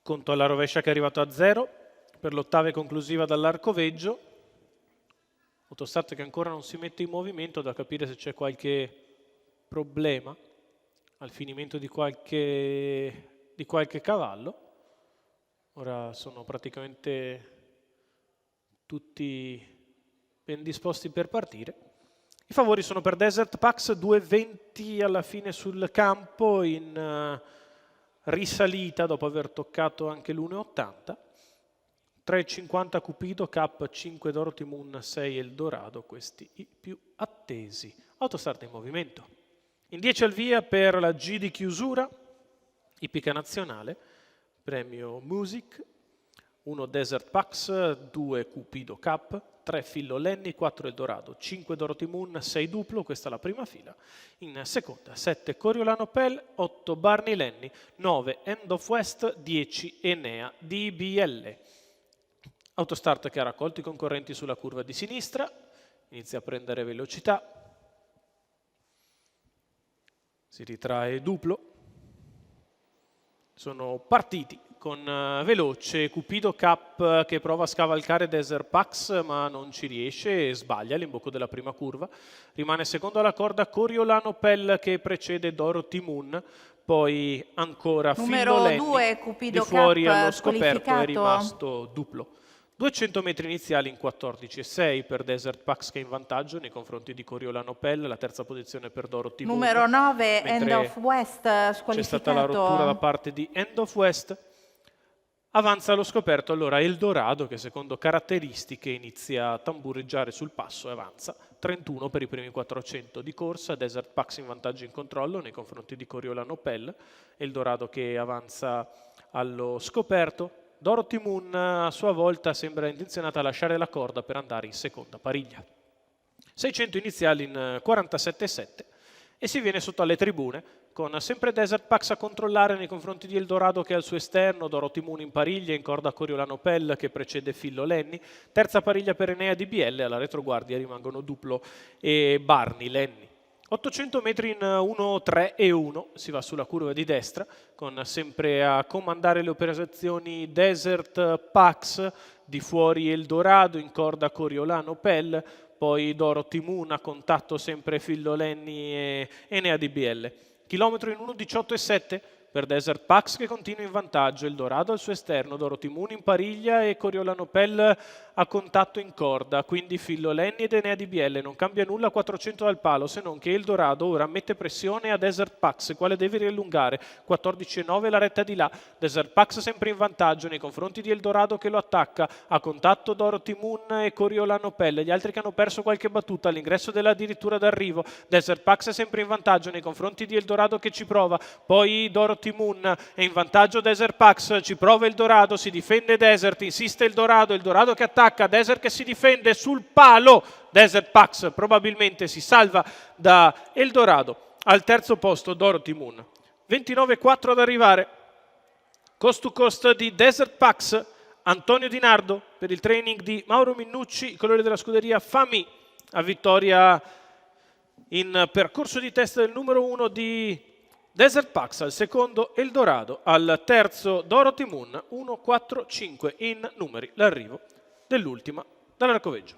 Conto alla rovescia che è arrivato a 0 per l'ottava e conclusiva dall'arcoveggio. Autostart che ancora non si mette in movimento, da capire se c'è qualche problema al finimento di qualche cavallo. Ora sono praticamente tutti ben disposti per partire. I favori sono per Desert Pax, 2,20 alla fine sul campo in risalita dopo aver toccato anche l'1,80. 3,50 Cupido, Cap 5 Dorothy Moon, 6 Eldorado, questi i più attesi. Autostart in movimento. In 10 al via per la G di chiusura, ippica nazionale, premio Music, 1 Desert Pax, 2 Cupido Cap, 3 Fillo Lenny, 4 Eldorado, 5 Dorothy Moon, 6 Duplo, questa è la prima fila. In seconda 7 Coriolano Pell, 8 Barney Lenny, 9 End of West, 10 Enea DBL. Autostart che ha raccolto i concorrenti sulla curva di sinistra, inizia a prendere velocità, si ritrae Duplo, sono partiti con veloce Cupido Cap che prova a scavalcare Desert Pax ma non ci riesce e sbaglia all'imbocco della prima curva. Rimane secondo alla corda Coriolano Pell che precede Dorothy Moon, poi ancora Fillo Lenny, 2 Cupido di fuori Cap allo scoperto è squalificato. rimasto Duplo. 200 metri iniziali in 14,6 per Desert Pax che è in vantaggio nei confronti di Coriolano Pell, la terza posizione per Dorothy Moon. Numero 9 End of West squalificato. C'è stata la rottura da parte di End of West. Avanza allo scoperto allora Eldorado che secondo caratteristiche inizia a tambureggiare sul passo e avanza. 31 per i primi 400 di corsa, Desert Pax in vantaggio in controllo nei confronti di Coriolano Pell, Eldorado che avanza allo scoperto. Dorothy Moon a sua volta sembra intenzionata a lasciare la corda per andare in seconda pariglia. 600 iniziali in 47,7 e si viene sotto alle tribune con sempre Desert Pax a controllare nei confronti di Eldorado che è al suo esterno, Dorothy Moon in pariglia, in corda Coriolano Pell che precede Fillo Lenny, terza pariglia per Enea DBL, alla retroguardia rimangono Duplo e Barney Lenny. 800 metri in 1,3 e 1, si va sulla curva di destra, con sempre a comandare le operazioni Desert Pax, di fuori Eldorado, in corda Coriolano Pell, poi Dorothy Moon a contatto sempre Fillo Lenny e Enea DBL. Chilometro in 1,18,7 per Desert Pax che continua in vantaggio, Eldorado al suo esterno, Dorothy Moon in pariglia e Coriolano Pell a contatto in corda, quindi Fillo Lenny ed Enea DBL. Non cambia nulla a 400 dal palo, se non che Eldorado ora mette pressione a Desert Pax, il quale deve riallungare, 14,9 la retta di là, Desert Pax sempre in vantaggio nei confronti di Eldorado che lo attacca, a contatto Dorothy Moon e Coriolano Pell, gli altri che hanno perso qualche battuta all'ingresso della addirittura d'arrivo, Desert Pax è sempre in vantaggio nei confronti di Eldorado che ci prova, poi Dorothy Moon è in vantaggio Desert Pax, ci prova Eldorado, si difende Desert, insiste Eldorado, Eldorado che attacca, Desert che si difende sul palo, Desert Pax probabilmente si salva da Eldorado, al terzo posto Dorothy Moon, 29,4 ad arrivare, cost to cost di Desert Pax, Antonio Di Nardo per il training di Mauro Minnucci, i colori della scuderia Fami, a vittoria in percorso di testa del numero 1 di Desert Pax, al secondo Eldorado, al terzo Dorothy Moon, 1-4-5 in numeri, l'arrivo dell'ultima dall'Arcoveggio.